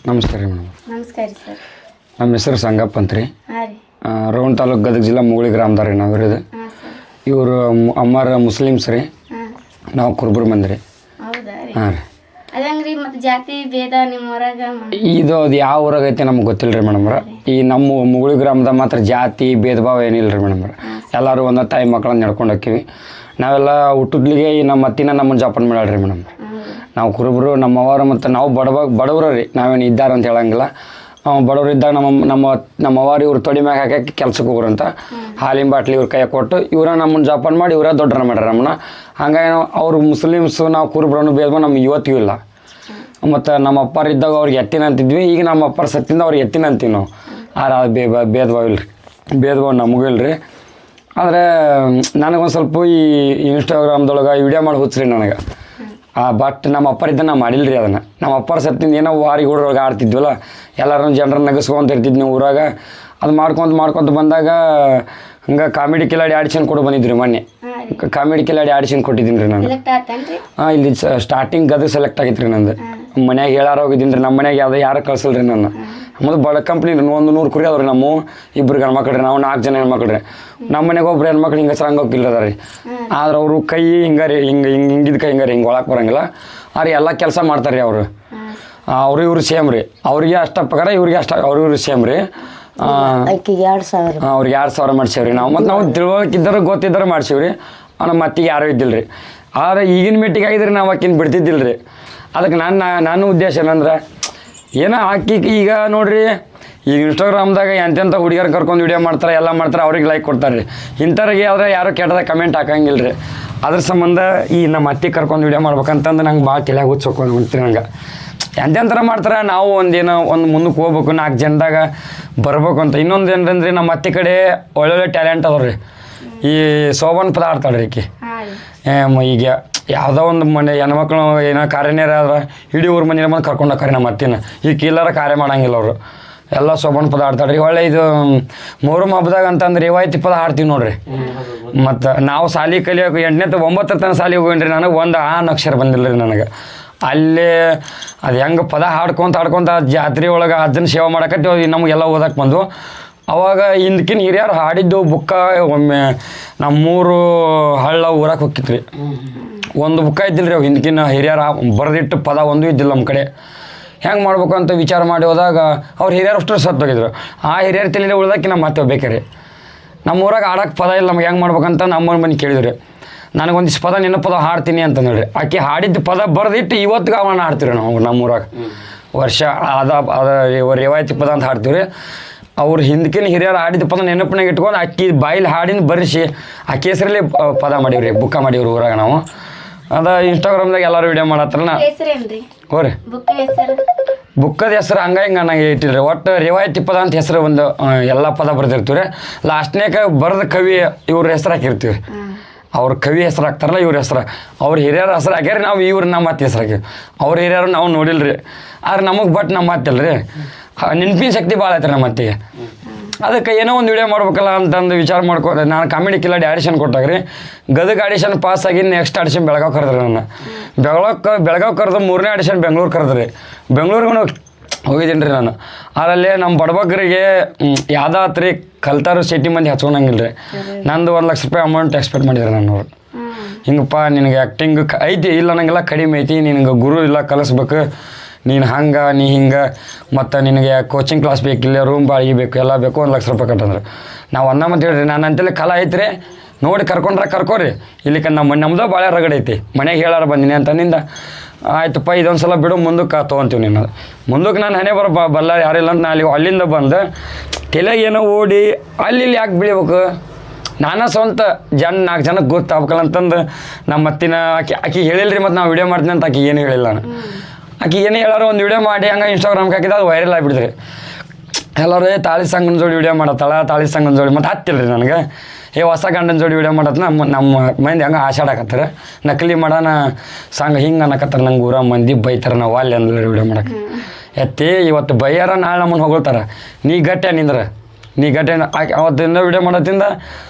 ನಮಸ್ಕಾರ ರೀ ಮೇಡಮ್. ನಮಸ್ಕಾರ ರೀ ಸರ್. ನಮ್ಮ ಹೆಸರು ಸಂಗಪ್ಪ ಅಂತ ರೀ. ಹಾಂ ರೀ. ರೋಣ ತಾಲೂಕು ಗದಗ ಜಿಲ್ಲಾ ಮುಗುಳಿ ಗ್ರಾಮದ ರೀ ನಾವು ಇರೋದು. ಹಾಂ ಸರ್. ಇವರು ಅಮ್ಮಾರ ಮುಸ್ಲಿಮ್ಸ್ ರೀ, ಹಾಂ. ನಾವು ಕುರುಬರು ಮಂದಿ ರೀ. ಹೌದಾ ರೀ? ಹಾಂ ರೀ. ಅದಂಗೆ ರೀ, ಮತ್ತು ಜಾತಿ ಭೇದ ನಿಮ್ಮ ಊರಾಗ ಇದು ಅದು ಯಾವ ಊರಾಗ ಐತೆ ನಮ್ಗೆ ಗೊತ್ತಿಲ್ಲ ರೀ ಮೇಡಮ್ರ. ಈ ನಮ್ಮ ಮುಗುಳಿ ಗ್ರಾಮದ ಮಾತ್ರ ಜಾತಿ ಭೇದ ಭಾವ ಏನಿಲ್ಲ ರೀ ಮೇಡಮ್ರ. ಎಲ್ಲರೂ ಒಂದೇ ತಾಯಿ ಮಕ್ಕಳನ್ನ ನಡ್ಕೊಂಡು ಹೋಗ್ತೀವಿ. ನಾವೆಲ್ಲ ಹುಟ್ಟಿದ್ಲಿಗೆ ಈ ನಮ್ಮ ಅತ್ತಿನ ನಮ್ಮನ್ನು ಜಾಪನ್ ಮಾಡ್ಯಾಳ ರೀ ಮೇಡಮ್. ನಾವು ಕುರುಬರು, ನಮ್ಮವರು ಮತ್ತು ನಾವು ಬಡವರು ರೀ. ನಾವೇನು ಇದ್ದಾರೆ ಅಂತ ಹೇಳಂಗಿಲ್ಲ. ಬಡವರು ಇದ್ದಾಗ ನಮ್ಮ ಅವ್ವಾರು ಇವ್ರು ತೊಡಿ ಮ್ಯಾಗ ಹಾಕಿ ಕೆಲ್ಸಕ್ಕೆ ಹೋಗ್ರಂತ ಹಾಲಿನ ಬಾಟ್ಲಿ ಇವ್ರ ಕೈ ಕೊಟ್ಟು ಇವರ ನಮ್ಮನ್ನು ಜಾಪನ್ ಮಾಡಿ ಇವರ ದೊಡ್ಡರ ಮಾಡ್ಯಾರ ನಮ್ಮನ್ನ. ಹಂಗಾಗಿ ಅವ್ರು ಮುಸ್ಲಿಮ್ಸು, ನಾವು ಕುರುಬ್ರನ್ನು ಭೇದ ನಮ್ಗೆ ಇವತ್ತಿಗೂ ಇಲ್ಲ. ಮತ್ತು ನಮ್ಮ ಅಪ್ಪಾರು ಇದ್ದಾಗ ಅವ್ರಿಗೆ ಎತ್ತಿನ ಅಂತಿದ್ವಿ. ಈಗ ನಮ್ಮ ಅಪ್ಪರ ಸತ್ತಿಂದ ಅವ್ರಿಗೆ ಎತ್ತಿನ ಅಂತೀವಿ ನಾವು. ಭೇದ ಭಾವ ಇಲ್ಲ ರೀ, ಭೇದ ಭಾವ ನಮಗೂ ಇಲ್ಲ ರೀ. ಆದರೆ ನನಗೊಂದು ಸ್ವಲ್ಪ ಈ ಇನ್ಸ್ಟಾಗ್ರಾಮ್ದೊಳಗೆ ವಿಡಿಯೋ ಮಾಡಿ ಹುಚ್ಚ್ರಿ ನನಗೆ. ಬಟ್ ನಮ್ಮ ಅಪ್ಪರಿದ್ದ ನಾವು ಮಾಡಿಲ್ಲ ರೀ ಅದನ್ನು. ನಮ್ಮ ಅಪ್ಪರ ಸತ್ತಿಂದ ಏನೋ ವಾರಿಗೆ ಹುಡುಗರಿಗೆ ಆಡ್ತಿದ್ವಲ್ಲ, ಎಲ್ಲರೂ ಜನರನ್ನ ನಗಿಸ್ಕೊಂತ ಇರ್ತಿದ್ವಿ ನೀವು ಊರಾಗ. ಅದು ಮಾಡ್ಕೊತ ಬಂದಾಗ ಹಂಗೆ ಕಾಮಿಡಿ ಕಿಲಾಡಿ ಆಡಿಷನ್ ಕೊಡು ಬಂದಿದ್ರಿ ಮೊನ್ನೆ. ಕಾಮಿಡಿ ಕಿಲಾಡಿ ಆಡಿಷನ್ ಕೊಟ್ಟಿದ್ದೀನಿ ರೀ ನಾನು. ಹಾಂ, ಇಲ್ಲಿ ಸ್ಟಾರ್ಟಿಂಗ್ ಗದಗ ಸೆಲೆಕ್ಟ್ ಆಗಿತ್ತು ರೀ ನಂದು. ಮನ್ಯಾಗ ಹೇಳಾರ ಹೋಗಿದ್ದೀನಿ ರೀ. ನಮ್ಮ ಮನ್ಯಾಗ ಯಾರು ಕಳ್ಸಲ್ಲ ರೀ ನನ್ನ. ನಮ್ಮದು ಬಡ ಕಂಪ್ನಿ ರೀ. 100 ಕುರಿ ಅದಾವ್ರಿ. ನಮ್ಮ 2 ಹೆಣ್ಮಕ್ಳು ರೀ, ನಾವು 4 ಜನ ಹೆಣ್ಮಕ್ಳು ರೀ. ನಮ್ಮ ಮನೆಗೆ ಒಬ್ರು ಹೆಣ್ಮಕ್ಳು ಹಿಂಗೆ ಸಂಗ ಹೋಗಿಲ್ಲದ ರೀ. ಆದ್ರೆ ಅವರು ಕೈ ಹಿಂಗೆ ರೀ, ಹಿಂಗಿದ ಕೈ ಹಿಂಗೆ ರೀ, ಹಿಂಗೆ ಒಳಗೆ ಬರೋಂಗಿಲ್ಲ. ಆದ್ರೆ ಎಲ್ಲ ಕೆಲಸ ಮಾಡ್ತಾರೆ ರೀ ಅವರು. ಇವ್ರು ಸೇಮ್ ರೀ. ಅವ್ರಿಗೆ ಅಷ್ಟ ಪ್ರಕಾರ, ಇವ್ರಿಗೆ ಅಷ್ಟ, ಇವ್ರು ಸೇಮ್ ರೀ. ಅವ್ರಿಗೆ 2,000 ಮಾಡ್ಸೇವ್ರಿ ನಾವು. ಮತ್ತು ನಾವು ತಿಳುವಳಿಕಿದ್ದರು ಗೊತ್ತಿದ್ದರು ಮಾಡ್ಸೀವ್ರಿ. ನಮ್ಮ ಅತ್ತಿಗೆ ಯಾರೂ ಇದ್ದಿಲ್ಲ ರೀ. ಆದರೆ ಈಗಿನ ಮೆಟ್ಟಿಗೆ ಆಗಿದ್ರೆ ನಾವು ಆಕಿನ ಬಿಡ್ತಿದ್ದಿಲ್ಲ ರೀ. ಅದಕ್ಕೆ ನನ್ನ ಉದ್ದೇಶ ಏನಂದ್ರೆ, ಏನೋ ಆಕಿ ಈಗ ನೋಡಿರಿ, ಈಗ ಇನ್ಸ್ಟಾಗ್ರಾಮ್ದಾಗ ಎಂತೆಂಥ ಹುಡುಗಿಯರು ಕರ್ಕೊಂಡು ವಿಡಿಯೋ ಮಾಡ್ತಾರೆ, ಎಲ್ಲ ಮಾಡ್ತಾರೆ, ಅವ್ರಿಗೆ ಲೈಕ್ ಕೊಡ್ತಾರೆ ರೀ. ಇಂಥವ್ರಿಗೆ ಆದರೆ ಯಾರು ಕೆಟ್ಟದಾಗ ಕಮೆಂಟ್ ಹಾಕಂಗಿಲ್ಲ ರೀ. ಅದ್ರ ಸಂಬಂಧ ಈ ನಮ್ಮ ಅತ್ತಿ ಕರ್ಕೊಂಡು ವಿಡಿಯೋ ಮಾಡ್ಬೇಕಂತಂದು ನಂಗೆ ಭಾಳ ತಲೆಯಾಗ ಹುಚ್ಚೋಕೊಂಡು ಹೊಂಟ್ರಿ. ನಂಗೆ ಎಂತೆಂಥರ ಮಾಡ್ತಾರೆ. ನಾವು ಒಂದು ಮುಂದಕ್ಕೆ ಹೋಗ್ಬೇಕು, 4 ಜನದಾಗ ಬರ್ಬೇಕು ಅಂತ. ಇನ್ನೊಂದು ಏನಂದ್ರೆ, ನಮ್ಮ ಅತ್ತಿ ಕಡೆ ಒಳ್ಳೊಳ್ಳೆ ಟ್ಯಾಲೆಂಟ್ ಅದಾವ ರೀ. ಈ ಸೋಬನ್ ಪದ ಆಡ್ತಾಳೆ ರೀ ಈಕಿ. ಈಗ ಯಾವುದೋ ಒಂದು ಮನೆ ಹೆಣ್ಮಕ್ಳು ಏನೋ ಕಾರ್ಯನೇರ ಆದ್ರೆ ಇಡೀ ಊರ ಮನೆ ಬಂದು ಕರ್ಕೊಂಡು ಹೋಗ್ತಾರೆ ನಮ್ಮ ಅತ್ತಿನ. ಈಗ ಕೀಲಾರ ಕಾರ್ಯ ಮಾಡಂಗಿಲ್ಲ ಅವರು. ಎಲ್ಲ ಸೋಬನ್ ಪದ ಆಡ್ತಾಳೆ ರೀ. ಒಳ್ಳೆ ಇದು ಮೊಹರಂ ಹಬ್ಬದಾಗ ಅಂತಂದ್ರೆ ರಿವಾಯತಿ ಪದ ಹಾಡ್ತೀವಿ ನೋಡ್ರಿ. ಮತ್ತು ನಾವು ಶಾಲೆ ಕಲಿಯೋಕೆ 8ನೇ 9ನೇ ತನಕ ಶಾಲೆಗೆ ಹೋಗಿನ್ರಿ. ನನಗೆ ಒಂದು ಅಕ್ಷರ ಬಂದಿಲ್ಲ ರೀ ನನಗೆ. ಅಲ್ಲೇ ಅದು ಹೆಂಗೆ ಪದ ಹಾಡ್ಕೊತ ಜಾತ್ರೆ ಒಳಗೆ ಅಜ್ಜನ ಸೇವೆ ಮಾಡಕತ್ತೀವಿ. ನಮಗೆಲ್ಲ ಓದಕ್ಕೆ ಬಂದು ಅವಾಗ ಹಿಂದಕಿನ ಹಿರಿಯರು ಹಾಡಿದ್ದು ಬುಕ್ಕ ಒಮ್ಮೆ ನಮ್ಮೂರು ಹಳ್ಳ ಊರಕ್ಕೆ ಹೋಗಿತ್ತು ರೀ. ಒಂದು ಬುಕ್ಕ ಇದ್ದಿಲ್ಲ ರೀ. ಅವು ಹಿಂದಕಿನ ಹಿರಿಯರು ಬರೆದಿಟ್ಟು ಪದ ಒಂದೂ ಇದ್ದಿಲ್ಲ ನಮ್ಮ ಕಡೆ. ಹೆಂಗೆ ಮಾಡ್ಬೇಕು ಅಂತ ವಿಚಾರ ಮಾಡಿ ಹೋದಾಗ ಅವ್ರು ಹಿರಿಯರು ಅಷ್ಟು ಸತ್ತೋಗಿದ್ರು. ಆ ಹಿರಿಯರ ತಲೆಯಲ್ಲಿ ಉಳ್ದಕ್ಕೆ ನಮ್ಮ ಮತ್ತೆ ಹೋಗ್ಬೇಕ್ರಿ. ನಮ್ಮ ಊರಾಗ ಆಡೋಕ್ಕೆ ಪದ ಇಲ್ಲ, ನಮ್ಗೆ ಹೆಂಗೆ ಮಾಡ್ಬೇಕಂತ ನಮ್ಮ ಮನೆ ಕೇಳಿದ್ರಿ. ನನಗೊಂದಿಷ್ಟು ಪದ ಪದ ಹಾಡ್ತೀನಿ ಅಂತ ಹೇಳ್ರಿ. ಆಕೆ ಹಾಡಿದ್ದು ಪದ ಬರೆದಿಟ್ಟು ಇವತ್ತಿಗೆ ಅವನ್ನ ಹಾಡ್ತೀವಿ ನಾವು ನಮ್ಮೂರಾಗ. ವರ್ಷ ರಿವಾಯತಿ ಪದ ಅಂತ ಹಾಡ್ತೀವಿ ರೀ. ಅವ್ರು ಹಿಂದಕಿನ ಹಿರಿಯರು ಹಾಡಿದ ಪದ ನೆನಪಿನಾಗ ಇಟ್ಕೊಂಡು ಅಕ್ಕಿ ಬಾಯಿಲಿ ಹಾಡಿನ ಬರೆಸಿ ಆಕೆ ಹೆಸರಲ್ಲಿ ಪದ ಮಾಡೀವ್ರಿ, ಬುಕ್ಕ ಮಾಡೀವ್ರಿ ಊರಾಗ ನಾವು. ಅದು ಇನ್ಸ್ಟಾಗ್ರಾಮ್ದಾಗ ಎಲ್ಲರೂ ವಿಡಿಯೋ ಮಾಡತ್ತಾರಲ್ಲ. ಹೋ ರೀ, ಬುಕ್ಕದ ಹೆಸರು ಹಂಗೆ ನನಗೆ ಇಟ್ಟಿದ್ರಿ. ಒಟ್ಟು ರಿವಾಯತಿ ಪದ ಅಂತ ಹೆಸರು ಒಂದು ಎಲ್ಲ ಪದ ಬರೆದಿರ್ತೀವಿ ರೀ. ಲಾಸ್ಟ್ನೇಕ ಬರೆದ ಕವಿ ಇವ್ರ ಹೆಸರು ಹಾಕಿರ್ತೀವಿ. ಅವ್ರ ಕವಿ ಹೆಸರು ಹಾಕ್ತಾರಲ್ಲ, ಇವ್ರ ಹೆಸರು. ಅವ್ರ ಹಿರಿಯರ ಹೆಸರು ಹಾಕ್ಯಾರ, ನಾವು ನಮ್ಮ ಮತ್ತೆ ಹೆಸರು ಹಾಕಿವಿ. ಅವ್ರ ಹಿರಿಯರು ನಾವು ನೋಡಿಲ್ಲ ರೀ. ಆದ್ರೆ ನಮಗೆ ಬಟ್ ನಮ್ಮ ಮಾತಿಲ್ಲ ರೀ. ನೆನಪಿನ ಶಕ್ತಿ ಭಾಳ ಐತ್ರಿ ನಮ್ಮ ಅತ್ತಿಗೆ. ಅದಕ್ಕೆ ಏನೋ ಒಂದು ವಿಡಿಯೋ ಮಾಡ್ಬೇಕಲ್ಲ ಅಂತಂದು ವಿಚಾರ ಮಾಡ್ಕೊತ ನಾನು ಕಾಮಿಡಿ ಕಿಲಾಡಿ ಆಡಿಷನ್ ಕೊಟ್ಟಾಗ ರೀ. ಗದಗ ಆಡಿಷನ್ ಪಾಸ್ ಆಗಿ ನೆಕ್ಸ್ಟ್ ಆಡಿಷನ್ ಬೆಳಗಾವ್ ಕರೆದ್ರಿ ನನ್ನ. ಬೆಳಗಾವ್ ಕರೆದು 3ನೇ ಆಡಿಷನ್ ಬೆಂಗ್ಳೂರು ಕರೆದ್ರಿ. ಬೆಂಗ್ಳೂರಿಗೆ ಹೋಗಿದ್ದೀನಿ ರೀ ನಾನು. ಅದರಲ್ಲಿ ನಮ್ಮ ಬಡಬಗ್ಗರಿಗೆ ಯಾವುದಾತ್ರಿ ಕಲ್ತಾರು ಸಿಟಿ ಮಂದಿ ಹಚ್ಕೊಳಂಗಿಲ್ಲ ರೀ. ನಂದು 1 ಲಕ್ಷ ರೂಪಾಯಿ ಅಮೌಂಟ್ ಎಕ್ಸ್ಪೆಕ್ಟ್ ಮಾಡಿದ್ರು ನನ್ನವ್ರು. ಹಿಂಗಪ್ಪ ನಿನಗೆ ಆ್ಯಕ್ಟಿಂಗ್ ಐತಿ, ಇಲ್ಲ ನನಗೆಲ್ಲ ಕಡಿಮೆ ಐತಿ, ನಿನಗೆ ಗುರು ಇಲ್ಲ ಕಲಿಸ್ಬೇಕು, ನೀನು ಹಂಗೆ ನೀ ಹಿಂಗೆ, ಮತ್ತು ನಿನಗೆ ಕೋಚಿಂಗ್ ಕ್ಲಾಸ್ ಬೇಕಿಲ್ಲ, ರೂಮ್ ಬಾಡಿಗೆ ಬೇಕು, ಎಲ್ಲ ಬೇಕು, 1 ಲಕ್ಷ ರೂಪಾಯಿ ಕಟ್ಟಂದ್ರೆ. ನಾವು ಮತ್ತು ಹೇಳ್ರಿ, ನಾನು ಅಂತೇಳಿ ಕಲಾ ಐತ್ರಿ, ನೋಡಿ ಕರ್ಕೋರಿ. ಇಲ್ಲಿಕ ನಮ್ಮದು ಭಾಳ ರಗಡೆ ಐತಿ, ಮನೆಗೆ ಹೇಳಾರ ಬಂದೀನಿ ಅಂತಂದಿಂದ. ಆಯ್ತಪ್ಪ ಇದೊಂದು ಸಲ ಬಿಡು, ಮುಂದಕ್ಕೆ ತೊಗೊತೀವಿ ನೀನು. ಮುಂದಕ್ಕೆ ನಾನು ಹಣೆ ಬಲ್ಲ ಯಾರಿಲ್ಲ ಅಂತ ನಾನು ಅಲ್ಲಿಂದ ಬಂದು ತಲೆಗೆ ಏನೋ ಓಡಿ ಅಲ್ಲಿ ಯಾಕೆ ಬೆಳಿಬೇಕು, ನಾನು ಸ್ವಂತ 4 ಜನಕ್ಕೆ ಗೊತ್ತಾಗ್ಬೇಕಲ್ಲ ಅಂತಂದು ನಮ್ಮ ಅತ್ತಿನ ಆಕೆ ಹೇಳಿಲ್ಲ ರೀ. ಮತ್ತು ನಾವು ವಿಡಿಯೋ ಮಾಡ್ತೀನಿ ಅಂತ ಆಕೆ ಏನು ಹೇಳಿಲ್ಲ. ನಾನು ಆಕೆ ಏನು ಹೇಳಾರ ಒಂದು ವಿಡಿಯೋ ಮಾಡಿ ಹಂಗೆ ಇನ್ಸ್ಟಾಗ್ರಾಮ್ಗೆ ಹಾಕಿದ, ಅದು ವೈರಲ್ ಆಗಿಬಿಡ್ರಿ. ಎಲ್ಲರೂ ತಾಳಿ ಸಂಗನ ಜೋಡಿ ವಿಡಿಯೋ ಮಾಡತ್ತಲ್ಲ, ತಾಳಿ ಸಂಗನ ಜೋಡಿ ಮತ್ತು ಹತ್ತಿಲ್ಲ ರೀ ನನಗೆ. ಹೊಸ ಗಂಡನ ಜೋಡಿ ವಿಡಿಯೋ ಮಾಡತ್ತ ನಮ್ಮ ಮಂದಿ ಹಂಗೆ ಆಶಾಡಕತ್ತಾರೆ. ನಕಲಿ ಮಾಡೋಣ ಸಂಘ ಹಿಂಗೆ ಅನ್ನಕತ್ತಾರೆ. ನಂಗೆ ಊರ ಮಂದಿ ಬೈತಾರೆ, ನಾವು ಅಲ್ಲಿ ಅಂದ್ರೆ ವಿಡಿಯೋ ಮಾಡಕ್ಕೆ ಎತ್ತಿ. ಇವತ್ತು ಬೈಯಾರ ನಾಳೆ ನಮ್ಮನ್ನು ಹೊಗಳ್ತಾರೆ. ನೀ ಗಟ್ಟೆ ನಿಂದ್ರೆ, ನೀ ಗಟ್ಟೆ ಅವತ್ತಿಂದ ವಿಡಿಯೋ ಮಾಡೋದ್ರಿಂದ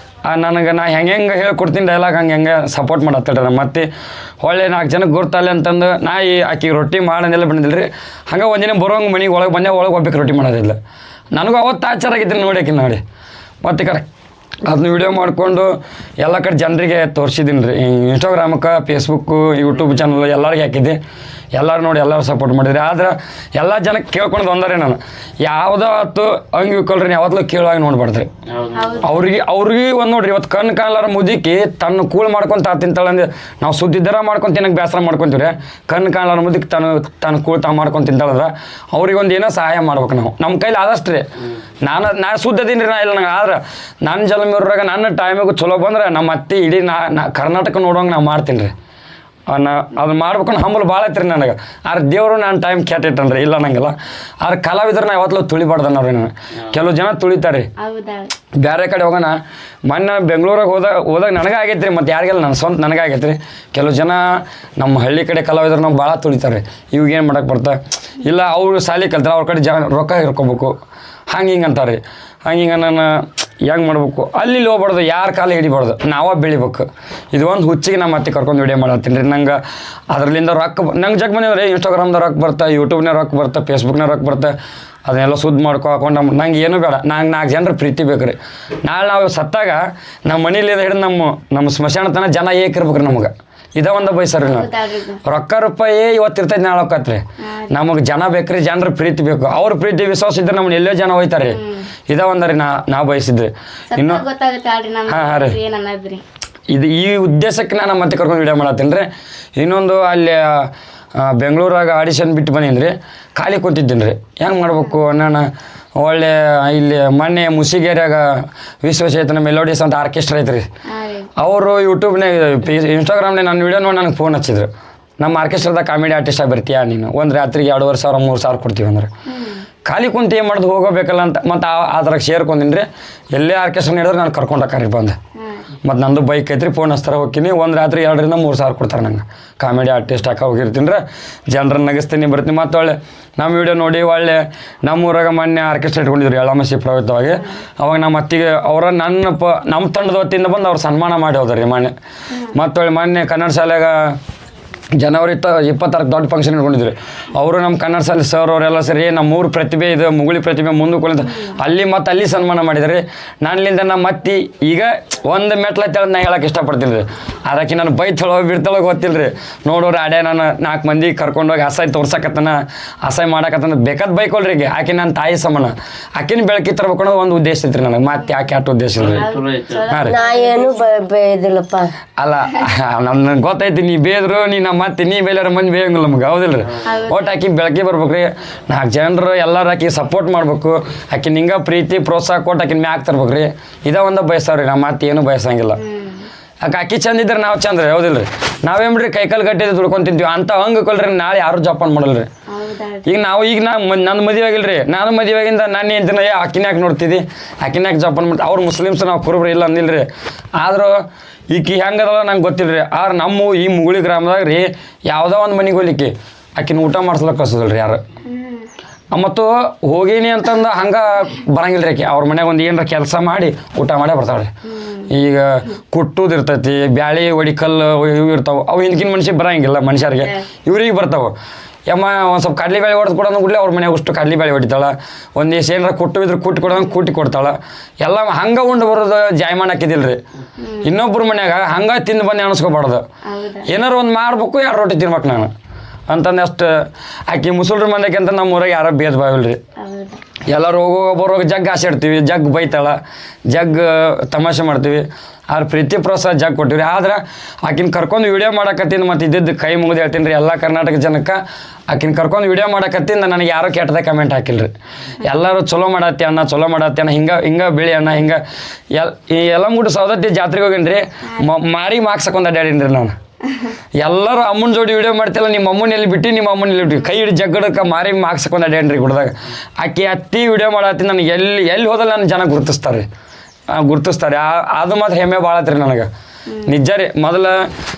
ನನಗೆ ನಾ ಹೆಂಗೆ ಹೇಳ್ಕೊಡ್ತೀನಿ ಡೈಲಾಗ್ ಹಂಗೆ ಸಪೋರ್ಟ್ ಮಾಡತ್ತೇಳ್ರಿ ನಮ್ಮ ಮತ್ತೆ ಹೊಳ್ಳೆ 4 ಜನಕ್ಕೆ ಗುರ್ತಲ್ಲ ಅಂತಂದು ನಾ ಆಕಿಗೆ ರೊಟ್ಟಿ ಮಾಡೋದೆಲ್ಲ ಬಂದಿಲ್ಲ ರೀ ಹಂಗೆ ಒಂದಿನ ಬರೋಂಗೆ ಮನೆಗೆ ಒಳಗೆ ಹೋಗ್ಬೇಕು ರೊಟ್ಟಿ ಮಾಡೋದಿಲ್ಲ ನನಗೂ ಅವತ್ತು ಆಚಾರಾಗಿದ್ದೀನಿ ನೋಡಿ ಆಕಿ ನೋಡಿ ಮತ್ತು ಅದನ್ನ ವಿಡಿಯೋ ಮಾಡಿಕೊಂಡು ಎಲ್ಲ ಕಡೆ ಜನರಿಗೆ ತೋರಿಸಿದ್ದೀನಿ ರೀ ಇನ್ಸ್ಟಾಗ್ರಾಮಕ್ಕೆ ಫೇಸ್ಬುಕ್ಕು ಯೂಟ್ಯೂಬ್ ಚಾನಲ್ ಎಲ್ಲರಿಗೆ ಹಾಕಿದ್ದೆ ಎಲ್ಲರೂ ನೋಡಿ ಎಲ್ಲರೂ ಸಪೋರ್ಟ್ ಮಾಡಿದ್ರಿ ಆದ್ರೆ ಎಲ್ಲ ಜನಕ್ಕೆ ಕೇಳ್ಕೊಂಡು ಒಂದರೆ ನಾನು ಯಾವುದೋ ಹೊತ್ತು ಹಂಗೆ ಇಕ್ಕೊಳ್ರಿ ಯಾವತ್ತೂ ಕೇಳುವಾಗ ನೋಡ್ಬಾರ್ದ್ರಿ ಅವ್ರಿಗೆ ಒಂದು ನೋಡ್ರಿ ಇವತ್ತು ಕಣ್ಣು ಕಾಣಲಾರ ಮುದುಕಿ ತನ್ನ ಕೂಳು ಮಾಡ್ಕೊಂಡು ತಿಂತಾಳಂದ್ರೆ ನಾವು ಸುದ್ದಿದ್ದಾರ ಮಾಡ್ಕೊಂಡು ತಿನ್ನಕ್ಕೆ ಬೇಸರ ಮಾಡ್ಕೊತೀವಿ ರೀ ಕಣ್ಣು ಕಾಣಲಾರ ಮುದುಕಿ ತನ್ನ ಕೂಳು ಮಾಡ್ಕೊಂಡು ತಿಂತಾಳಂದ್ರೆ ಅವ್ರಿಗೆ ಒಂದು ಏನೋ ಸಹಾಯ ಮಾಡ್ಬೇಕು ನಾವು ನಮ್ಮ ಕೈಲಿ ಆದಷ್ಟು ರೀ ನಾನು ಸುದ್ದದೀನಿ ರೀ ನಾ ಇಲ್ಲ ನಂಗೆ ಆದ್ರೆ ನನ್ನ ಜನ್ಮಿವ್ರಾಗ ನನ್ನ ಟೈಮಿಗೆ ಚಲೋ ಬಂದ್ರೆ ನಮ್ಮ ಅತ್ತೆ ಇಡೀ ನಾ ಕರ್ನಾಟಕ ನೋಡೋಂಗೆ ನಾ ಮಾಡ್ತೀನಿ ರೀ ಅದು ಮಾಡ್ಬೇಕು ಹಂಬಲ್ ಭಾಳ ಐತ್ರಿ ನನಗೆ ಆದ್ರೆ ದೇವರು ನಾನು ಟೈಮ್ ಕೆಟ್ಟಿಟ್ಟನ್ರಿ ಇಲ್ಲ ನಂಗೆಲ್ಲ ಆದ್ರೆ ಕಲಾವಿದ್ರು ನಾ ಯಾವತ್ತೂ ತುಳಿಬಾರ್ದನ್ನವ್ರಿ ನಾನು ಕೆಲವು ಜನ ತುಳಿತಾರೆ ಬೇರೆ ಕಡೆ ಹೋಗೋಣ ಮೊನ್ನೆ ಬೆಂಗಳೂರಾಗ ಹೋದಾಗ ನನಗೆ ಆಗೈತೆ ರೀ ಮತ್ತು ಯಾರಿಗೆಲ್ಲ ನನ್ನ ಸ್ವಂತ ನನಗೆ ಆಗೈತೆ ರೀ ಕೆಲವು ಜನ ನಮ್ಮ ಹಳ್ಳಿ ಕಡೆ ಕಲಾವಿದ್ರು ನಾವು ಭಾಳ ತುಳಿತಾರೆ ಇವಾಗೇನು ಮಾಡೋಕ್ಕೆ ಬರ್ತಾ ಇಲ್ಲ ಅವರು ಶಾಲೆ ಕಲ್ತಾರೆ ಅವ್ರ ಕಡೆ ರೊಕ್ಕ ಇರ್ಕೋಬೇಕು ಹಿಂಗೆ ಅಂತಾರೆ ರೀ ಹಂಗೆ ನಾನು ಹೆಂಗೆ ಮಾಡ್ಬೇಕು ಅಲ್ಲಿ ಹೋಗ್ಬಾರ್ದು ಯಾರ ಕಾಲ ಹಿಡಿಬಾರ್ದು ನಾವೇ ಬೆಳಿಬೇಕು ಇದು ಒಂದು ಹುಚ್ಚಿಗೆ ನಮ್ಮ ಮತ್ತೆ ಕರ್ಕೊಂಡು ವಿಡಿಯೋ ಮಾಡತ್ತೀನಿ ರೀ ನಂಗೆ ಅದರಲ್ಲಿಂದ ರೊಕ್ಕ ನಂಗೆ ಜಗ್ ಬಂದಿವ್ರಿ ಇನ್ಸ್ಟಾಗ್ರಾಮ್ದಾಗ ರೊಕ್ಕ ಬರ್ತಾ ಯೂಟ್ಯೂಬ್ನಾಗ ರೊಕ್ಕ ಬರ್ತಾ ಫೇಸ್ಬುಕ್ನಾಗ ರೊಕ್ಕ ಬರ್ತಾ ಅದನ್ನೆಲ್ಲ ಸುದ್ದಿ ಹಾಕೊಂಡು ನಂಗೆ ಏನೂ ಬೇಡ ನಂಗೆ 4 ಜನರ ಪ್ರೀತಿ ಬೇಕು ರೀ ನಾಳೆ ನಾವು ಸತ್ತಾಗ ನಮ್ಮ ಮನೇಲಿಂದ ಹಿಡಿದು ನಮ್ಮ ಸ್ಮಶಾನ ತನಕ ಜನ ಏಕಿರ್ಬೇಕು ರೀ ನಮಗೆ ಇದೇ ಒಂದು ಬಯಸ್ರಿ ನಾವು ರೊಕ್ಕ ರೂಪಾಯಿ ಇವತ್ತು ಇರ್ತೈತೆ ನಾಳೆ ಹೋಗತ್ರಿ ನಮಗೆ ಜನ ಬೇಕ್ರಿ ಜನರ ಪ್ರೀತಿ ಬೇಕು ಅವ್ರ ಪ್ರೀತಿ ವಿಶ್ವಾಸ ಇದ್ರೆ ನಮ್ಮನ್ನ ಎಲ್ಲೋ ಜನ ಹೋಯ್ತಾರೆ ರೀ ಇದೇ ಒಂದರಿ ನಾವು ಬಯಸಿದ್ರಿ ಇನ್ನು ಹಾಂ ರೀ ಇದು ಈ ಉದ್ದೇಶಕ್ಕೆ ನಾನು ಮತ್ತೆ ಕರ್ಕೊಂಡು ವಿಡಿಯೋ ಮಾಡತ್ತೀನಿ ರೀ ಇನ್ನೊಂದು ಅಲ್ಲಿ ಬೆಂಗಳೂರಾಗ ಆಡಿಷನ್ ಬಿಟ್ಟು ಬಂದೀನಿ ರೀ ಖಾಲಿ ಕೂತಿದ್ದೀನಿ ರೀ ಹೆಂಗೆ ಮಾಡ್ಬೇಕು ನಾನು ಒಳ್ಳೆ ಇಲ್ಲಿ ಮೊನ್ನೆ ಮುಸಿಗೇರಿಯಾಗ ವಿಶ್ವಚೇತನ ಮೆಲೋಡಿಸ್ ಅಂತ ಆರ್ಕೆಸ್ಟ್ರಾ ಐತ್ರಿ ಅವರು ಯೂಟ್ಯೂಬ್ನಾಗ ಇನ್ಸ್ಟಾಗ್ರಾಮ್ನಾಗ ನನ್ನ ವಿಡಿಯೋ ನೋಡಿ ನನಗೆ ಫೋನ್ ಹಚ್ಚಿದ್ರು ನಮ್ಮ ಆರ್ಕೆಸ್ಟ್ರಾದಾಗ ಕಾಮಿಡಿ ಆರ್ಟಿಸ್ಟಾಗಿ ಬರ್ತೀಯಾ ನೀನು ಒಂದು ರಾತ್ರಿಗೆ 2,500 3,000 ಕೊಡ್ತೀವಿ ಅಂದ್ರೆ ಖಾಲಿ ಕುಂತು ಏನು ಮಾಡೋದು ಹೋಗಬೇಕಲ್ಲ ಅಂತ ಮತ್ತು ಅದ್ರಾಗ ಸೇರ್ಕೊಂದಿನಿ ರೀ ಎಲ್ಲೇ ಆರ್ಕೆಸ್ಟ್ರಾ ಹೇಳಿದ್ರೆ ನಾನು ಕರ್ಕೊಂಡು ಹೋಗ್ರಿ ಬಂದೆ ಮತ್ತು ನಂದು ಬೈಕ್ ಐತ್ರಿ ಫೋನ್ ಹಚ್ತಾರೆ ಹೋಗ್ತೀನಿ ಒಂದು ರಾತ್ರಿ 2,000 3,000 ಕೊಡ್ತಾರೆ ನಂಗೆ ಕಾಮಿಡಿ ಆರ್ಟಿಸ್ಟ್ ಹಾಕಿ ಹೋಗಿರ್ತೀನಿ ರೀ ಜನರನ್ನ ನಗಿಸ್ತೀನಿ ಬರ್ತೀನಿ ಮತ್ತು ಒಳ್ಳೆ ನಮ್ಮ ವಿಡಿಯೋ ನೋಡಿ ಒಳ್ಳೆ ನಮ್ಮೂರಾಗ ಮೊನ್ನೆ ಆರ್ಕೆಸ್ಟ್ರಾ ಇಟ್ಕೊಂಡಿದ್ರು ಎಳ್ಳಮಸಿ ಪ್ರವೃತ್ತವಾಗಿ ಅವಾಗ ನಮ್ಮ ಅತ್ತಿಗೆ ಅವರ ನಮ್ಮ ತಂಡದ ವತಿಯಿಂದ ಬಂದು ಅವ್ರು ಸನ್ಮಾನ ಮಾಡಿ ಹೋದ್ರಿ ಮೊನ್ನೆ ಮತ್ತು ಮೊನ್ನೆ ಕನ್ನಡ ಶಾಲೆಗ ಜನವರಿ 26 ದೊಡ್ಡ ಫಂಕ್ಷನ್ ಇಟ್ಕೊಂಡಿದ್ರು ಅವರು ನಮ್ಮ ಕನ್ನಡ ಶಾಲೆ ಸರ್ ಅವರೆಲ್ಲ ಸರಿ ನಮ್ಮೂರು ಪ್ರತಿಭೆ ಇದು ಮುಗುಳಿ ಪ್ರತಿಭೆ ಮುಂದಕ್ಕೆ ಅಲ್ಲಿ ಸನ್ಮಾನ ಮಾಡಿದ್ದಾರೆ ನನ್ನಿಂದ ನಮ್ಮ ಅತ್ತಿ ಈಗ ಒಂದು ಮೆಟ್ಲ ತೆಳದು ನಾ ಹೇಳಕ್ಕೆ ಇಷ್ಟಪಡ್ತೀನಿ ರೀ ಅದಕ್ಕೆ ನಾನು ಬೈತಳೋ ಬಿಡ್ತಾಳೋ ಗೊತ್ತಿಲ್ಲ ರೀ ನೋಡೋರು ಅಡೆ ನಾನು 4 ಮಂದಿ ಕರ್ಕೊಂಡೋಗಿ ಅಸಹ್ಯ ತೋರ್ಸಕತ್ತನ ಅಸಹ್ಯ ಮಾಡಕತ್ತನ ಬೇಕಾದ ಬೈಕೊಳ್ರಿ ಈಗ ಆಕೆ ನನ್ನ ತಾಯಿ ಸಮಾನ ಆಕಿನ ಬೆಳಕಿ ತರಬೇಕು ಅನ್ನೋದು ಒಂದು ಉದ್ದೇಶ ಐತ್ರಿ ನನಗೆ ಮತ್ತೆ ಯಾಕೆ ಅಷ್ಟು ಉದ್ದೇಶ ಇಲ್ಲ ರೀ ಹಾಂ ರೀ ಅಲ್ಲ ನಮ್ಗೆ ಗೊತ್ತೈತಿ ನೀ ಬೇದ್ರು ನೀ ನಮ್ಮ ಮತ್ತೆ ನೀ ಬೇಲಾರ ಮಂದಿ ಬೇಯಂಗಿಲ್ಲ ನಮ್ಗೆ ಹೌದಿಲ್ಲ ರೀ ಒಟ್ಟು ಆಕಿ ಬೆಳಕಿ ಬರ್ಬೇಕು ರೀ 4 ಜನರು ಎಲ್ಲರೂ ಆಕಿ ಸಪೋರ್ಟ್ ಮಾಡ್ಬೇಕು ಆಕಿನ ಹಿಂಗೆ ಪ್ರೀತಿ ಪ್ರೋತ್ಸಾಹ ಕೊಟ್ಟು ಆಕಿನ ಮ್ಯಾಕ್ ತರ್ಬೇಕು ರೀ ಇದೇ ಒಂದು ಬಯಸ್ತಾವ್ರಿ ನಮ್ಮ ಮತ್ತೆ ಏನು ಬಯಸಂಗಿಲ್ಲ ಆಕಿ ಚಂದ ಇದ್ರೆ ನಾವು ಚಂದ ರೀ ಹೌದಿಲ್ಲ ರೀ ನಾವೇನು ಬಿಡ್ರಿ ಕೈಕಾಲು ಗಟ್ಟಿದ್ದು ದುಡ್ಕೊಂಡು ತಿಂತೀವಿ ಅಂತ ಹಂಗೆ ಕೊಲ್ರಿ ನಾಳೆ ಯಾರು ಜೋಪಾನ ಮಾಡಲ್ಲ ರೀ ಈಗ ನಾವು ಈಗ ನನ್ನ ಮದುವೆ ಆಗಿಲ್ಲ ರೀ ನಾನು ಮದುವೆ ಆಗಿಂದ ನಾನು ಎಂತಿನ ಆಕಿನ ಯಾಕೆ ನೋಡ್ತಿದ್ದಿ ಆಕಿನ ಯಾಕೆ ಜೋಪಾನ ಮಾಡ್ತೀವಿ ಅವ್ರು ಮುಸ್ಲಿಮ್ಸ್ ನಾವು ಕುರುಬ್ರಿ ಇಲ್ಲ ಅಂದಿಲ್ಲ ರೀ ಆದರೂ ಈಕಿ ಹೆಂಗದಲ್ಲ ನಂಗೆ ಗೊತ್ತಿಲ್ಲ ರೀ ಆದ್ರೆ ನಮ್ಮ ಈ ಮುಗುಳಿ ಗ್ರಾಮದಾಗ ರೀ ಯಾವುದೋ ಒಂದು ಮನೆಗೆ ಹೋಗ್ಲಿಕ್ಕೆ ಆಕಿನ ಊಟ ಮಾಡ್ಸ್ಲಕ್ಕೆ ಕಳ್ಸೋದಿಲ್ಲ ರೀ ಯಾರು ಮತ್ತು ಹೋಗೀನಿ ಅಂತಂದು ಹಂಗೆ ಬರಂಗಿಲ್ಲ ರೀ ಆಕಿ ಅವ್ರ ಮನ್ಯಾಗ ಒಂದು ಏನರ ಕೆಲಸ ಮಾಡಿ ಊಟ ಮಾಡೇ ಬರ್ತಾಳೆ ಈಗ ಕುಟ್ಟುದು ಇರ್ತೈತಿ ಬ್ಯಾಳಿ ಒಡಿಕಲ್ಲು ಇವು ಇರ್ತಾವೆ ಅವು ಹಿಂದಿನ ಮನುಷ್ಯ ಬರೋಂಗಿಲ್ಲ ಮನುಷ್ಯರಿಗೆ ಇವ್ರಿಗೆ ಬರ್ತಾವೆ ಯಮ್ಮ ಒಂದು ಸ್ವಲ್ಪ ಕಡ್ಲಿ ಬೇಳೆ ಹೊಡೆದು ಕೊಡೋದು ಕೂಡಲೇ ಅವ್ರ ಮನೆಯಾಗ ಅಷ್ಟು ಕಡ್ಲಿ ಬೇಳೆ ಹೊಡಿತಾಳೆ ಒಂದು ದಿವಸ ಏನಾರ ಕುಟ್ಟು ಇದ್ರೆ ಕುಟ್ಟಿ ಕೊಡೋಂಗೆ ಕುಟ್ಟಿ ಕೊಡ್ತಾಳೆ ಎಲ್ಲ ಹಂಗೆ ಉಂಡು ಬರೋದು ಜಾಯ್ಮಾನ್ ಹಾಕಿದಿಲ್ಲ ರೀ ಇನ್ನೊಬ್ಬರ ಮನ್ಯಾಗ ಹಂಗೆ ತಿಂದು ಬಂದು ಅನಿಸ್ಕೋಬಾರ್ದು ಏನಾರು ಒಂದು ಮಾಡ್ಬೇಕು 2 ರೊಟ್ಟಿ ತಿನ್ಬೇಕು ನಾನು ಅಂತಂದು ಅಷ್ಟು ಆಕಿ ಮುಸುಲ್ರ ಮಂದಕ್ಕೆ ಅಂತ ನಮ್ಮ ಊರಾಗ ಯಾರೋ ಭೇದ ಭಾವ ಇಲ್ಲ ರೀ ಎಲ್ಲರೂ ಬರೋವಾಗ ಜಗ್ ಆಸೆ ಇಡ್ತೀವಿ ಜಗ್ ಬೈತಾಳೆ ಜಗ್ ತಮಾಷೆ ಮಾಡ್ತೀವಿ ಆದ್ರೆ ಪ್ರೀತಿ ಪ್ರೋತ್ಸಾಹ ಜಗ್ ಕೊಟ್ಟಿವಿ ಆದ್ರೆ ಆಕಿನ ಕರ್ಕೊಂಡು ವಿಡಿಯೋ ಮಾಡಕತ್ತಿಂದ ಮತ್ತು ಇದ್ದಿದ್ದು ಕೈ ಮುಗಿದು ಹೇಳ್ತೀನಿ ರೀ ಎಲ್ಲ ಕರ್ನಾಟಕ ಜನಕ್ಕೆ ಆಕಿನ ಕರ್ಕೊಂಡು ವಿಡಿಯೋ ಮಾಡಕತ್ತಿಂದ ನನಗೆ ಯಾರೋ ಕೆಟ್ಟದ ಕಮೆಂಟ್ ಹಾಕಿಲ್ಲ ರೀ ಎಲ್ಲರೂ ಚಲೋ ಮಾಡತ್ತಿ ಅಣ್ಣ ಚಲೋ ಮಾಡತ್ತಿ ಅಣ್ಣ ಹಿಂಗೆ ಬೆಳಿ ಅಣ್ಣ ಹಿಂಗೆ ಈ ಎಲ್ಲ ಮುಟ್ಟು ಸೌದತ್ತಿ ಜಾತ್ರೆಗೆ ಹೋಗೀನಿ ರೀ ಮಾರಿ ಮಾರ್ಕ್ಸಕ್ಕೊಂದು ಅಡ್ಡಾಡೀನಿ ರೀ ನಾನು ಎಲ್ಲರೂ ಅಮ್ಮನ ಜೋಡಿ ವಿಡಿಯೋ ಮಾಡ್ತಿಲ್ಲ ನಿಮ್ಮ ಅಮ್ಮನ ಎಲ್ಲಿ ಬಿಟ್ಟು ನಿಮ್ಮ ಅಮ್ಮನ ಎಲ್ಲಿ ಬಿಟ್ಟು ಕೈ ಹಿಡಿ ಜಗ್ಗಡಕ್ಕೆ ಮಾರಿ ಮಾರ್ಕ್ಸಕ್ಕೊಂದು ಅಡ್ಡಾಡ್ರಿ ಗುಡ್ದಾಗ ಆಕಿ ಅತ್ತಿ ವಿಡಿಯೋ ಮಾಡತ್ತಿ ನನಗೆ ಎಲ್ಲಿ ಹೋದಲ್ಲಿ ನನ್ನ ಜನ ಗುರುತಿಸ್ತಾರೆ ಅದು ಮಾತ್ರ ಹೆಮ್ಮೆ ಭಾಳ ಐತ್ರಿ ನನಗೆ ನಿಜ ರೀ ಮೊದಲು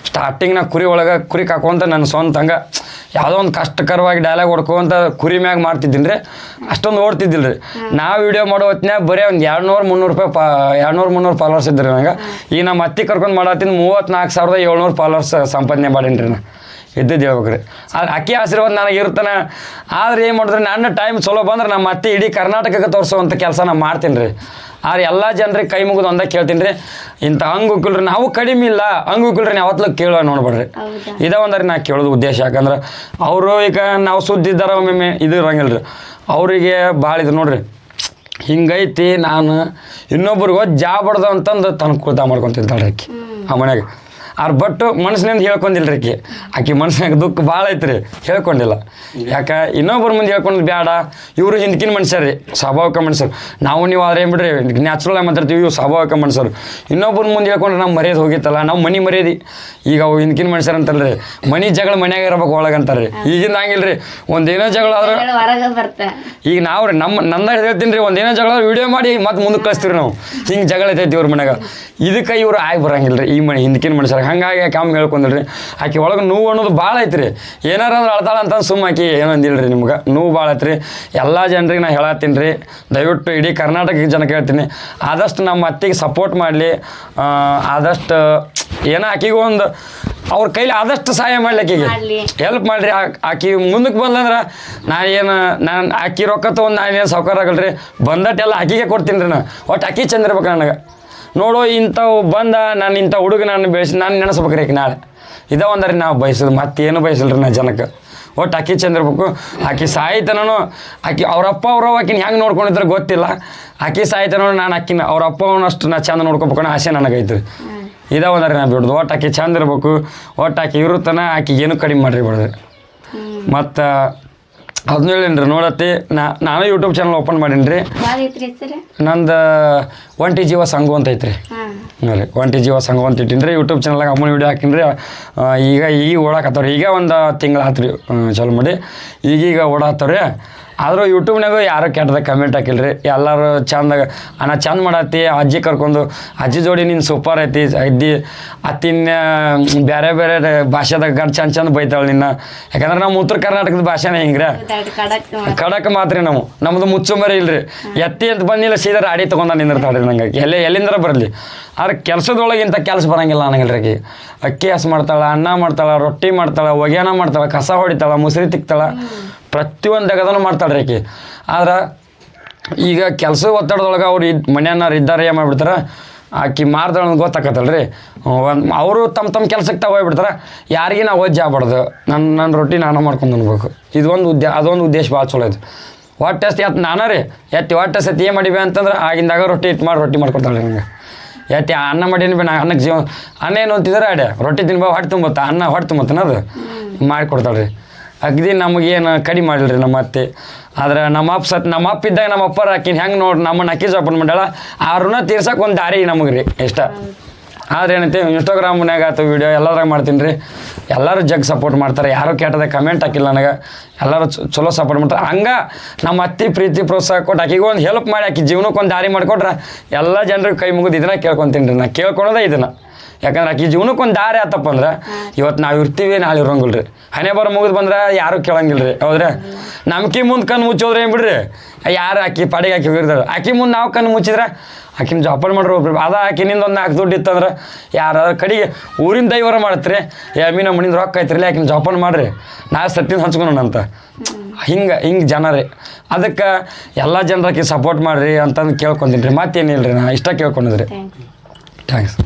ಸ್ಟಾರ್ಟಿಂಗ್ ನಾ ಕುರಿ ಒಳಗೆ ಕುರಿ ಕಾಕೊಂತ ನನ್ನ ಸ್ವಂತ ಹಂಗೆ ಯಾವುದೋ ಒಂದು ಕಷ್ಟಕರವಾಗಿ ಡೈಲಾಗ್ ಹೊಡ್ಕೊಂತ ಕುರಿ ಮ್ಯಾಗ ಮಾಡ್ತಿದ್ದೀನಿ ರೀ ಅಷ್ಟೊಂದು ಓಡ್ತಿದ್ದಿಲ್ಲ ರೀ ನಾವು ವಿಡಿಯೋ ಮಾಡೋ ಹೊತ್ತಿನಾಗ ಬರೀ ಒಂದು 200-300 ರೂಪಾಯಿ 200-300 ಫಾಲೋವರ್ಸ್ ಇದ್ರಿ ನಂಗೆ ಈಗ ನಮ್ಮ ಅತ್ತಿ ಕರ್ಕೊಂಡು ಮಾಡತ್ತೀನಿ 34,700 ಫಾಲೋವರ್ಸ್ ಸಂಪಾದನೆ ಮಾಡೀನಿ ರೀ ನಾ ಇದ್ದದ್ದು ಹೇಳ್ಬೇಕು ರೀ ಆದ್ರೆ ಅಕ್ಕಿ ಆಶೀರ್ವಾದ ನನಗೆ ಇರ್ತಾನೆ ಆದ್ರೆ ಏನು ಮಾಡಿದ್ರೆ ನನ್ನ ಟೈಮ್ ಚಲೋ ಬಂದ್ರೆ ನಮ್ಮ ಅತ್ತಿ ಇಡೀ ಕರ್ನಾಟಕಕ್ಕೆ ತೋರಿಸುವಂಥ ಕೆಲಸ ನಾನು ಮಾಡ್ತೀನಿ ರೀ ಆದ್ರೆ ಎಲ್ಲ ಜನರಿಗೆ ಕೈ ಮುಗಿದು ಒಂದೇ ಕೇಳ್ತೀನಿ ರೀ ಇಂಥ ಹಂಗೆ ಉಕ್ಕಿಲ್ರಿ ನಾವು ಕಡಿಮೆ ಇಲ್ಲ ಹಂಗೆ ಉಕ್ಕಿಲ್ರಿ ನೀವು ಯಾವತ್ತೂ ಕೇಳೋ ನೋಡ್ಬೇಡ್ರಿ ಇದೇ ಒಂದ್ರಿ ನಾ ಕೇಳೋದು ಉದ್ದೇಶ ಯಾಕಂದ್ರೆ ಅವರು ಈಗ ನಾವು ಸುದ್ದಿದ್ದಾರ ಒಮ್ಮೆ ಇದು ಇರಂಗಿಲ್ಲ ರೀ ಅವರಿಗೆ ಭಾಳ ಇದು ನೋಡ್ರಿ ಹಿಂಗೈತಿ ನಾನು ಇನ್ನೊಬ್ರಿಗೆ ಹೋಗಿ ಜಾಬಡ್ದು ಅಂತಂದು ತನ್ನ ಕುಳ್ತಾ ಮಾಡ್ಕೊತಿದ್ದಾಳ್ರಿ ಆಕಿ ಆ ಮನೆಯಾಗ ಅವ್ರು ಬಟ್ಟು ಮನಸ್ಸಿನಿಂದ ಹೇಳ್ಕೊಂಡಿಲ್ಲ ರೀ ಆಕಿ ಮನ್ಸಿನಾಗ ದುಃಖ ಭಾಳ ಐತ್ರಿ ಹೇಳ್ಕೊಂಡಿಲ್ಲ ಯಾಕೆ ಇನ್ನೊಬ್ಬರ ಮುಂದೆ ಹೇಳ್ಕೊಂಡು ಬೇಡ ಇವರು ಹಿಂದಕಿನ ಮನುಷ್ಯರು ರೀ ಸ್ವಾಭಾವಿಕ ಮನುಷ್ಯರು ನಾವು ನೀವು ಆದ್ರೆ ಏನು ಬಿಡ್ರಿ ನ್ಯಾಚುರಲ್ ಆಗಿ ಮಾತಾಡ್ತೀವಿ ಇವು ಸ್ವಾಭಾವಿಕ ಮನುಷ್ಯರು ಇನ್ನೊಬ್ಬರ ಮುಂದೆ ಹೇಳ್ಕೊಂಡ್ರೆ ನಾವು ಮರ್ಯಾದೆ ಹೋಗಿತ್ತಲ್ಲ ನಾವು ಮನೆ ಮರ್ಯಾದೆ ಈಗ ಅವು ಹಿಂದಕಿನ ಮನುಷ್ಯರು ಅಂತಲ್ರಿ ಮನೆ ಜಗಳ ಮನ್ಯಾಗ ಇರ್ಬೇಕು ಒಳಗಂತಾರೆ ರೀ ಈಗಿಂದ ಹಂಗಿಲ್ಲ ರೀ ಒಂದೇನೋ ಜಗಳ ಆದ್ರೆ ಹೊರಗೆ ಬರ್ತಾ ಈಗ ನಾವು ರೀ ನಂದ ಹೇಳ್ತೀನಿ ರೀ ಒಂದೇನೋ ಜಗಳ ವಿಡಿಯೋ ಮಾಡಿ ಮತ್ತೆ ಮುಂದಕ್ಕೆ ಕಳಿಸ್ತೀವಿ ನಾವು ಹಿಂಗೆ ಜಗಳ ಐತೈತಿ ಇವ್ರ ಮನ್ಯಾಗ ಇದಕ್ಕೆ ಇವ್ರು ಆಗಿ ಬರಂಗಿಲ್ಲ ರೀ ಈ ಮನೆ ಹಿಂದಕಿನ ಮನುಷ್ಯರು ಹಂಗಾಗಿ ಆಕೆ ಅಮ್ಮ ಹೇಳ್ಕೊಂಡ್ರಿ ಆಕೆ ಒಳಗೆ ನೋವು ಅನ್ನೋದು ಭಾಳ ಐತ್ರಿ ಏನಾರ ಅಂದ್ರೆ ಅಳ್ತಾಳ ಅಂತ ಸುಮ್ಮ ಆಕಿ ಏನೋ ಅಂದಿಲ್ರಿ ನಿಮ್ಗೆ ನೋವು ಭಾಳ ಐತ್ರಿ ಎಲ್ಲ ಜನರಿಗೆ ನಾ ಹೇಳತ್ತೀನಿ ರೀ ದಯವಿಟ್ಟು ಇಡೀ ಕರ್ನಾಟಕ ಜನಕ್ಕೆ ಹೇಳ್ತೀನಿ ಆದಷ್ಟು ನಮ್ಮ ಅತ್ತಿಗೆ ಸಪೋರ್ಟ್ ಮಾಡಲಿ ಆದಷ್ಟು ಏನೋ ಆಕಿಗೂ ಒಂದು ಅವ್ರ ಕೈಲಿ ಆದಷ್ಟು ಸಹಾಯ ಮಾಡ್ಲಿ ಆಕಿಗೆ ಹೆಲ್ಪ್ ಮಾಡಿರಿ ಆಕಿ ಮುಂದಕ್ಕೆ ಬಂದಂದ್ರೆ ನಾನು ಆಕಿ ರೊಕ್ಕ ತೊಗೊಂಡು ನಾನೇನು ಸಾವ್ಕಾರ ಆಗಲ್ರಿ ಬಂದಟ್ಟೆಲ್ಲ ಆಕಿಗೆ ಕೊಡ್ತೀನಿ ರೀ ನಾನು ಒಟ್ಟು ಆಕಿ ಚಂದ ಇರ್ಬೇಕು ನನಗೆ ನೋಡು ಇಂಥವು ಬಂದ ನಾನು ಇಂಥ ಹುಡುಗ ನಾನು ಬೆಳೆಸಿ ನಾನು ನೆನೆಸ್ಬೇಕು ರೀ ನಾಳೆ ಇದೇ ಒಂದರಿ ನಾವು ಬಯಸೋದು ಮತ್ತೇನು ಬಯಸಲ್ರಿ ನಾ ಜನಕ್ಕೆ ಒಟ್ಟು ಆಕಿ ಚಂದ ಇರ್ಬೇಕು ಆಕಿ ಸಾಯ್ತನೂ ಆಕಿ ಅವ್ರಪ್ಪ ಅವ್ರವ್ವ ಆಕಿನ ಹೆಂಗೆ ನೋಡ್ಕೊಂಡಿದ್ರೆ ಗೊತ್ತಿಲ್ಲ ಆಕಿ ಸಾಯ್ತನೋ ನಾನು ಆಕಿನ ಅವ್ರಪ್ಪ ಅವನಷ್ಟು ನಾ ಚಂದ ನೋಡ್ಕೊಬೇಕು ಅನ್ನೋ ಆಸೆ ನನಗೈತೆ ರೀ ಇದೇ ಒಂದರಿ ನಾ ಬಿಡೋದು ಒಟ್ಟು ಆಕಿ ಚಂದ ಇರ್ಬೇಕು ಒಟ್ಟು ಆಕಿ ಇರುತ್ತಾನ ಆಕಿಗೆ ಏನು ಕಡಿಮೆ ಮಾಡಿರಿ ಬಿಡ್ರಿ ಮತ್ತು ಅದನ್ನ ಹೇಳೀನಿ ರೀ ನೋಡತ್ತಿ ನಾನು ಯೂಟ್ಯೂಬ್ ಚಾನಲ್ ಓಪನ್ ಮಾಡೀನಿ ರೀ ನಂದು ಒಂಟಿ ಜೀವ ಸಂಘ ಅಂತ ಐತ್ರಿ ರೀ ಒಂಟಿ ಜೀವ ಸಂಘ ಅಂತ ಇಟ್ಟೀನಿ ರೀ ಯೂಟ್ಯೂಬ್ ಚಾನಲ್ನಾಗ ಅಮ್ಮನ ವೀಡಿಯೋ ಹಾಕೀನಿ ರೀ ಈಗ ಓಡಾಕತ್ತವ್ರಿ ಈಗ ಒಂದು ತಿಂಗಳು ಆತ್ರಿ ಚಾಲು ಮಾಡಿ ಈಗೀಗ ಓಡಾತ್ತವ್ರಿ ಆದರೂ ಯೂಟ್ಯೂಬ್ನಾಗ ಯಾರು ಕೆಟ್ಟದಾಗ ಕಮೆಂಟ್ ಹಾಕಿಲ್ರಿ ಎಲ್ಲರೂ ಚಂದಾಗ ನಾ ಚಂದ ಮಾಡತ್ತಿ ಅಜ್ಜಿ ಕರ್ಕೊಂಡು ಅಜ್ಜಿ ಜೋಡಿ ನೀನು ಸೂಪರ್ ಐತಿ ಇದ್ದಿ ಅತ್ತಿನ ಬೇರೆ ಬೇರೆ ಭಾಷೆದಾಗ ಗಂಡು ಚಂದ ಬೈತಾಳೆ ನಿನ್ನ ಯಾಕಂದ್ರೆ ನಮ್ಮ ಉತ್ತರ ಕರ್ನಾಟಕದ ಭಾಷೆನೇ ಹಿಂಗ್ರಿ ಖಡಕ್ ಮಾತ್ರಿ ನಮ್ಮದು ಮುಚ್ಚುಮರಿ ಇಲ್ರಿ ಎತ್ತಿ ಅಂತ ಬಂದಿಲ್ಲ ಸೀದಾ ರಾಡಿ ತೊಗೊಂಡು ನಿಂದಿರ್ತಾಳ್ರಿ ನಂಗೆ ಎಲ್ಲಿಂದರ ಬರಲಿ ಆದ್ರೆ ಕೆಲಸದೊಳಗೆ ಇಂಥ ಕೆಲಸ ಬರೋಂಗಿಲ್ಲ ನನಗಿಲ್ರಿ ಆಕಿ ಅಕ್ಕಿ ಹಸು ಮಾಡ್ತಾಳೆ ಅನ್ನ ಮಾಡ್ತಾಳೆ ರೊಟ್ಟಿ ಮಾಡ್ತಾಳೆ ಒಗ್ಯಾನ ಮಾಡ್ತಾಳೆ ಕಸ ಹೊಡಿತಾಳೆ ಮುಸ್ರಿ ತಿಕ್ತಾಳೆ ಪ್ರತಿಯೊಂದು ಜಗದೂ ಮಾಡ್ತಾಳ್ರಿ ಆಕಿ ಆದ್ರೆ ಈಗ ಕೆಲಸ ಒತ್ತಡದೊಳಗೆ ಅವ್ರು ಮನೆಯನ್ನಾರು ಇದ್ದಾರೆ ಏನು ಮಾಡಿಬಿಡ್ತಾರೆ ಆಕಿ ಮಾರ್ದಳ ಗೊತ್ತಾಕತ್ತಲ್ರಿ ಅವರು ತಮ್ಮ ಕೆಲಸಕ್ಕೆ ತಗೋಗ್ಬಿಡ್ತಾರೆ ಯಾರಿಗೆ ನಾವು ಒಜ್ಜೆ ಆಗ್ಬಾರ್ದು ನನ್ನ ರೊಟ್ಟಿ ನಾನು ಮಾಡ್ಕೊಂಡು ಅನ್ಬೇಕು ಅದೊಂದು ಉದ್ದೇಶ ಭಾಳ ಚಲೋ ಐತೆ ಹೊಟ್ಟೆ ನಾನೇ ರೀ ಹೊಟ್ಟೆ ಸತಿ ಏನು ಮಾಡಿವೆ ಅಂತಂದ್ರೆ ಆಗಿಂದಾಗ ರೊಟ್ಟಿ ಮಾಡ್ಕೊಡ್ತಾಳೆ ನಂಗೆ ಅನ್ನ ಮಾಡೀನಿ ನಾ ಅನ್ನಕ್ಕೆ ಅನ್ನ ಏನು ಅಂತಿದ್ರೆ ಅಡೆ ರೊಟ್ಟಿ ತಿನ್ಬೋ ಹೊಟ್ಟೆ ತುಂಬುತ್ತಾ ಅನ್ನ ಹೊಟ್ಟೆ ತುಂಬತ್ತನದು ಮಾಡಿಕೊಡ್ತಾಳೆ ರೀ ಅಗ್ದಿ ನಮಗೇನು ಕಡಿಮೆ ಮಾಡಿಲ್ರಿ ನಮ್ಮ ಅತ್ತೆ ಆದ್ರೆ ನಮ್ಮ ಅಪ್ಪ ಇದ್ದಾಗ ನಮ್ಮ ಅಪ್ಪರ ಹಾಕಿನ ಹೆಂಗೆ ನೋಡಿ ನಮ್ಮನ್ನು ಅಕ್ಕಿ ಜೋಪಾನ ಮಾಡ್ಯಾಳ ಆ ಋಣ ತೀರ್ಸಕ್ಕೆ ಒಂದು ದಾರಿ ನಮಗೆ ರೀ ಇಷ್ಟ ಆದ್ರೆ ಏನೈತಿ ಇನ್ಸ್ಟಾಗ್ರಾಮ್ನಾಗ ಆಯ್ತು ವೀಡಿಯೋ ಎಲ್ಲದ್ರಾಗ ಮಾಡ್ತೀನಿ ರೀ ಎಲ್ಲರೂ ಸಪೋರ್ಟ್ ಮಾಡ್ತಾರೆ ಯಾರೂ ಕೆಟ್ಟದಾಗ ಕಮೆಂಟ್ ಹಾಕಿಲ್ಲ ನನಗೆ ಎಲ್ಲರೂ ಚಲೋ ಸಪೋರ್ಟ್ ಮಾಡ್ತಾರೆ ಹಂಗೆ ನಮ್ಮ ಅತ್ತಿ ಪ್ರೀತಿ ಪ್ರೋತ್ಸಾಹ ಕೊಟ್ಟು ಆಕಿಗೆ ಒಂದು ಹೆಲ್ಪ್ ಮಾಡಿ ಆಕಿ ಜೀವನಕ್ಕೆ ಒಂದು ದಾರಿ ಮಾಡಿಕೊಟ್ರೆ ಎಲ್ಲ ಜನರಿಗೆ ಕೈ ಮುಗಿದು ಇದನ್ನ ಕೇಳ್ಕೊತೀನಿ ರೀ ನಾ ಕೇಳ್ಕೊಳೋದೇ ಇದನ್ನು ಯಾಕಂದ್ರೆ ಆಕಿ ಜೀವನಕ್ಕೆ ಒಂದು ದಾರಿ ಆತಪ್ಪ ಅಂದ್ರೆ ಇವತ್ತು ನಾವು ಇರ್ತೀವಿ ನಾಳೆ ಇರೋಂಗಿಲ್ಲ ರೀ ಹಣೆ ಬರೋ ಮುಗಿದು ಬಂದ್ರೆ ಯಾರೂ ಕೇಳಂಗಿಲ್ಲ ರೀ ಹೌದ್ರಿ ನಮ್ಕಿ ಮುಂದೆ ಕಣ್ಣು ಮುಚ್ಚೋದ್ರೆ ಏನು ಬಿಡ್ರಿ ಯಾರು ಆಕಿ ಪಾಡಿಗೆ ಆಕಿ ಹೋಗಿರ್ತಾರೆ ಆಕಿ ಮುಂದೆ ನಾವು ಕಣ್ಣು ಮುಚ್ಚಿದ್ರೆ ಆಕಿನ ಜೋಪಾನ ಮಾಡ್ರಿ ಒಬ್ರು ಅದ ಆಕಿನಿಂದ ಒಂದು 4 ದುಡ್ಡು ಇತ್ತಂದ್ರೆ ಯಾರಾದ್ರೂ ಕಡೆಗೆ ಊರಿನ ದೈವರ ಮಾಡತ್ರಿ ಮೀನ ಮಣಿಂದ ರೊಕ್ಕ ಐತ್ರಿಲ್ಲ ಆಕಿನ ಜೋಪಾನ ಮಾಡ್ರಿ ನಾ ಸತ್ತಿನ ಹಂಚ್ಕೊಳೋಣಂತ ಹಿಂಗೆ ಜನ ರೀ ಅದಕ್ಕೆ ಎಲ್ಲ ಜನರಾಕಿ ಸಪೋರ್ಟ್ ಮಾಡಿರಿ ಅಂತಂದು ಕೇಳ್ಕೊತೀನಿ ರೀ ಮತ್ತೇನಿಲ್ಲ ರೀ ನಾ ಇಷ್ಟ ಕೇಳ್ಕೊಂಡಿದ್ರಿ ಥ್ಯಾಂಕ್ಸ್